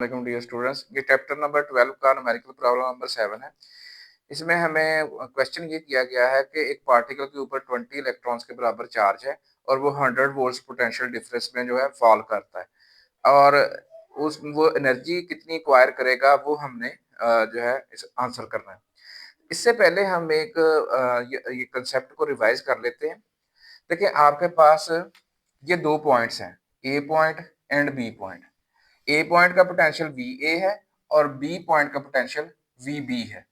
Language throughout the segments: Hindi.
डियर स्टूडेंट्स, ये चैप्टर नंबर 12 का न्यूमेरिकल प्रॉब्लम नंबर 7 है। इसमें हमें क्वेश्चन ये किया गया है कि एक पार्टिकल के ऊपर 20 इलेक्ट्रॉन्स के बराबर चार्ज है और वो 100 वोल्ट्स पोटेंशियल डिफरेंस में जो है फॉल करता है और उस वो एनर्जी कितनी एक्वायर करेगा वो हमने जो है इस आंसर करना है। इससे पहले हम एक ये कंसेप्ट को रिवाइज कर लेते हैं। देखिए, आपके पास ये दो पॉइंट्स हैं, A point and B point. A point का पोटेंशियल वी ए है और बी पॉइंट का पोटेंशियल वी बी है।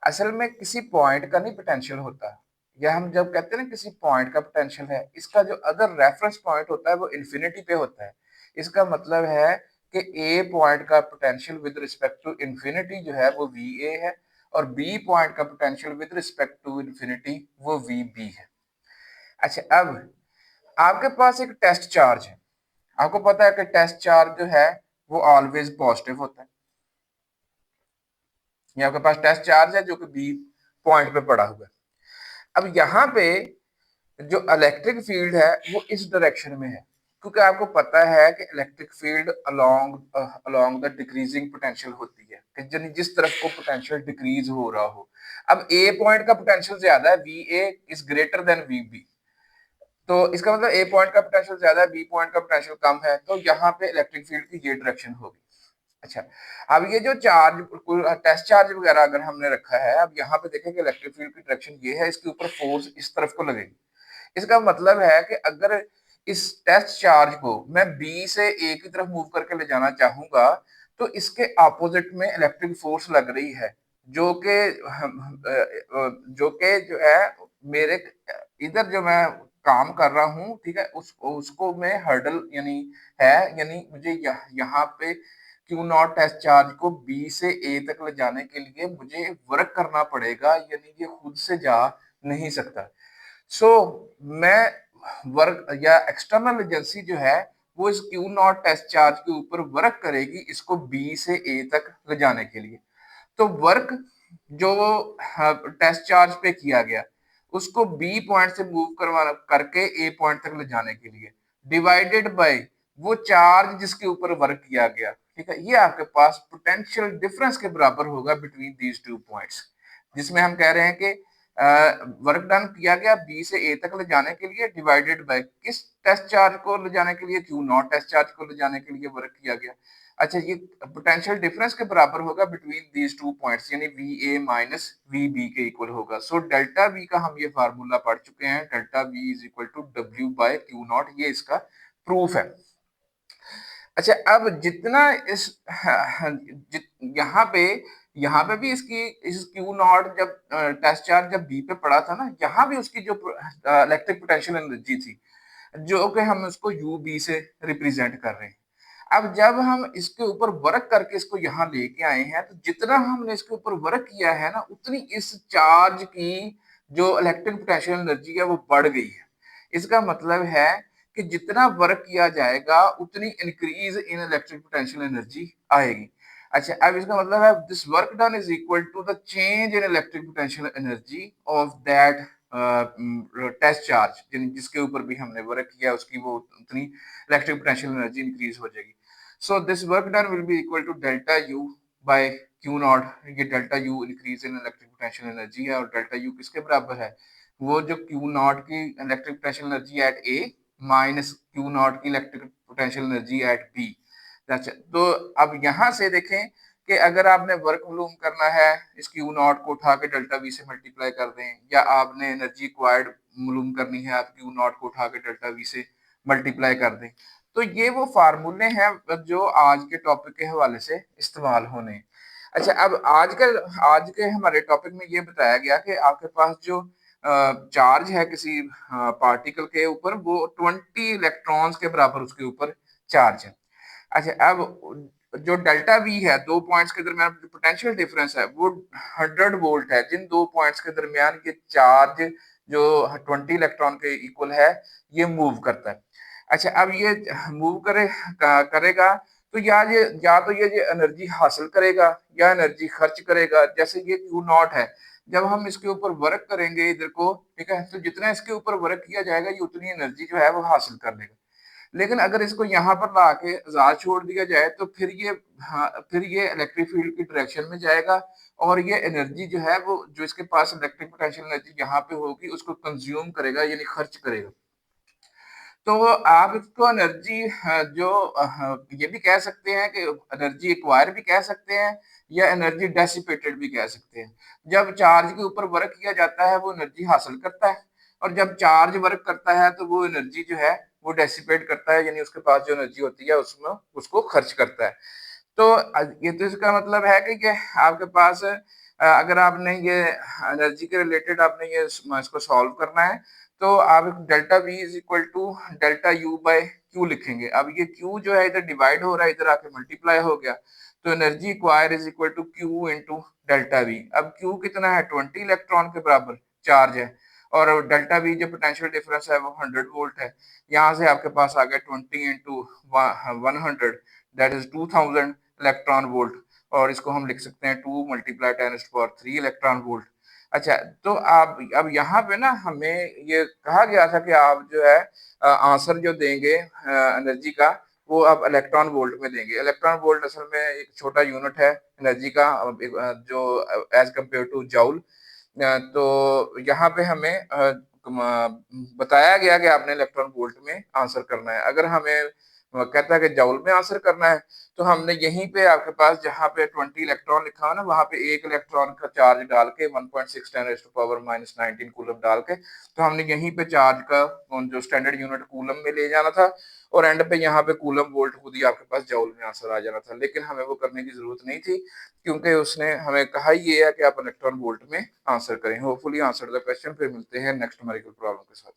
असल में किसी पॉइंट का नहीं पोटेंशियल होता, या हम जब कहते हैं ना किसी पॉइंट का पोटेंशियल है, इसका जो अदर रेफरेंस पॉइंट होता है वो इन्फिनिटी पे होता है। इसका मतलब है कि ए पॉइंट का potential with respect to infinity जो है वो वी ए है और बी पॉइंट का potential with respect to infinity वो वी बी है। अच्छा, अब आपके पास एक टेस्ट चार्ज है। आपको पता है कि टेस्ट चार्ज जो है वो ऑलवेज पॉजिटिव होता है। ये आपके पास टेस्ट चार्ज है जो कि बी पॉइंट पे पड़ा हुआ है। अब यहाँ पे जो इलेक्ट्रिक फील्ड है वो इस डायरेक्शन में है, क्योंकि आपको पता है कि electric field along the decreasing potential होती है, कि जिस तरफ को पोटेंशियल डिक्रीज हो रहा हो। अब ए पॉइंट का पोटेंशियल ज्यादा है, V A is greater than V B, तो इसका मतलब ए पॉइंट का पोटेंशियल ज्यादा है, बी पॉइंट का पोटेंशियल कम है, तो यहाँ पे इलेक्ट्रिक फील्ड की ये डायरेक्शन होगी। अच्छा, अब ये जो चार्ज टेस्ट चार्ज वगैरह अगर हमने रखा है, अब यहाँ पे देखें कि इलेक्ट्रिक फील्ड की डायरेक्शन ये है, इसके ऊपर फोर्स इस तरफ को लगेगी। इसका मतलब है कि अगर इस टेस्ट चार्ज को मैं बी से ए की तरफ मूव करके ले जाना चाहूंगा तो इसके ऑपोजिट में इलेक्ट्रिक फोर्स लग रही है, जो कि जो है मेरे इधर जो मैं काम कर रहा हूँ, ठीक है, उसको मैं हर्डल यानी है, यानी मुझे यहाँ पे क्यू नॉट टेस्ट चार्ज को बी से ए तक ले जाने के लिए मुझे वर्क करना पड़ेगा, यानी ये खुद से जा नहीं सकता। सो मैं वर्क या एक्सटर्नल एजेंसी जो है वो इस क्यू नॉट टेस्ट चार्ज के ऊपर वर्क करेगी इसको बी से ए तक ले जाने के लिए। तो वर्क जो टेस्ट चार्ज पे किया गया उसको बी पॉइंट से मूव करवा करके ए पॉइंट तक ले जाने के लिए डिवाइडेड बाय वो चार्ज जिसके ऊपर वर्क किया गया, ठीक है, ये आपके पास पोटेंशियल डिफरेंस के बराबर होगा बिटवीन दीज टू पॉइंट्स, जिसमें हम कह रहे हैं कि वर्क डन किया गया बी से ए तक ले जाने के लिए डिवाइडेड बाय किस टेस्ट चार्ज को ले जाने के लिए, क्यू नॉट टेस्ट चार्ज को ले जाने के लिए वर्क किया गया। अच्छा, ये पोटेंशियल डिफरेंस के बराबर होगा बिटवीन दीज टू पॉइंट्स, यानी V A minus V B के इक्वल होगा। सो डेल्टा वी का हम ये फार्मूला पढ़ चुके हैं, delta V is equal to W by Q not, ये इसका प्रूफ है। अच्छा, अब जितना इस यहाँ पे भी इसकी इस क्यू नॉट जब टेस्ट चार्ज जब बी पे पड़ा था ना, यहाँ भी उसकी जो इलेक्ट्रिक पोटेंशियल एनर्जी थी जो कि हम उसको यू बी से रिप्रेजेंट कर रहे हैं। अब जब हम इसके ऊपर वर्क करके इसको यहाँ लेके आए हैं तो जितना हमने इसके ऊपर वर्क किया है ना उतनी इस चार्ज की जो इलेक्ट्रिक पोटेंशियल एनर्जी है वो बढ़ गई है। इसका मतलब है कि जितना वर्क किया जाएगा उतनी increase in electric potential energy आएगी। अच्छा, अब इसका मतलब है this work done is equal to the change in electric potential energy of that test charge, जिसके ऊपर भी हमने वर्क किया उसकी वो उतनी इलेक्ट्रिक पोटेंशियल एनर्जी इंक्रीज हो जाएगी। So this work done will be equal to delta U by Q not. ये delta U increase in electric potential energy है और डेल्टा यू किसके बराबर है, वो जो क्यू नॉट की electric potential energy at A minus Q naught की electric potential energy at B. अच्छा, तो अब यहाँ से देखें कि अगर आपने वर्क मालूम करना है इस क्यू नॉट को उठा के डेल्टा वी से मल्टीप्लाई कर दें, या आपने एनर्जी रिक्वायर्ड मालूम करनी है आप क्यू नॉट को उठा के डेल्टा वी से मल्टीप्लाई कर दें, तो ये वो फार्मूले हैं जो आज के टॉपिक के हवाले से इस्तेमाल होने। अच्छा, अब आज के हमारे टॉपिक में ये बताया गया कि आपके पास जो चार्ज है किसी पार्टिकल के ऊपर वो 20 इलेक्ट्रॉन्स के बराबर उसके ऊपर चार्ज है। अच्छा, अब जो डेल्टा वी है, दो पॉइंट्स के दरमियान पोटेंशियल डिफरेंस है वो 100 वोल्ट है, जिन दो पॉइंट्स के दरमियान ये चार्ज जो 20 इलेक्ट्रॉन के इक्वल है ये मूव करता है। अच्छा, अब ये मूव करेगा तो या तो ये एनर्जी हासिल करेगा या एनर्जी खर्च करेगा। जैसे ये क्यू नॉट है, जब हम इसके ऊपर वर्क करेंगे इधर को, ठीक है, तो जितना इसके ऊपर वर्क किया जाएगा ये उतनी एनर्जी जो है वो हासिल कर लेगा। लेकिन अगर इसको यहाँ पर लाके आज़ाद छोड़ दिया जाए तो फिर ये हाँ, फिर ये इलेक्ट्रिक फील्ड की डायरेक्शन में जाएगा और ये एनर्जी जो है वो जो इसके पास इलेक्ट्रिक पोटेंशियल एनर्जी यहाँ पे होगी उसको कंज़्यूम करेगा यानी खर्च करेगा। तो आप इसको एनर्जी जो ये भी कह सकते हैं कि एनर्जी एक्वायर भी कह सकते हैं या एनर्जी डेसिपेटेड भी कह सकते हैं। जब चार्ज के ऊपर वर्क किया जाता है वो एनर्जी हासिल करता है और जब चार्ज वर्क करता है तो वो एनर्जी जो है वो डेसिपेट करता है यानी उसके पास जो एनर्जी होती है उसमें उसको खर्च करता है। तो ये तो इसका मतलब है कि आपके पास अगर आपने ये एनर्जी के रिलेटेड आपने ये इसको सॉल्व करना है तो आप delta V is equal to delta U by Q लिखेंगे। अब ये Q जो है इधर डिवाइड हो रहा है, इधर आके मल्टीप्लाई हो गया। तो energy acquire is equal to Q into delta V। अब Q कितना है? 20 इलेक्ट्रॉन के बराबर चार्ज है और डेल्टा V जो पोटेंशियल डिफरेंस है वो 100 वोल्ट है। यहाँ से आपके पास आ गया 20 into 100 that is 2000 electron volt और इसको हम लिख सकते हैं 2 मल्टीप्लाई 10⁻³ इलेक्ट्रॉन वोल्ट। अच्छा, तो आप अब यहाँ पे ना हमें ये कहा गया था कि आप जो है आंसर जो देंगे एनर्जी का वो आप इलेक्ट्रॉन वोल्ट में देंगे। इलेक्ट्रॉन वोल्ट असल में एक छोटा यूनिट है एनर्जी का जो एज कम्पेयर टू जूल। तो यहाँ पे हमें बताया गया कि आपने इलेक्ट्रॉन वोल्ट में आंसर करना है। अगर हमें कहता है कि जूल में आंसर करना है तो हमने यहीं पे आपके पास जहाँ पे 20 इलेक्ट्रॉन लिखा हो ना वहाँ पे 1 इलेक्ट्रॉन का चार्ज डाल के 1.6 10⁻⁻19 कूलम डाल के तो हमने यहीं पे चार्ज का जो स्टैंडर्ड यूनिट कूलम में ले जाना था और एंड पे यहाँ पे कूलम वोल्ट खुद ही आपके पास जूल में आंसर आ जाना था। लेकिन हमें वो करने की जरूरत नहीं थी क्योंकि उसने हमें कहा ही ये है कि आप इलेक्ट्रॉन वोल्ट में आंसर करें। Hopefully answer the question. फिर मिलते हैं नेक्स्ट न्यूमेरिकल प्रॉब्लम के साथ।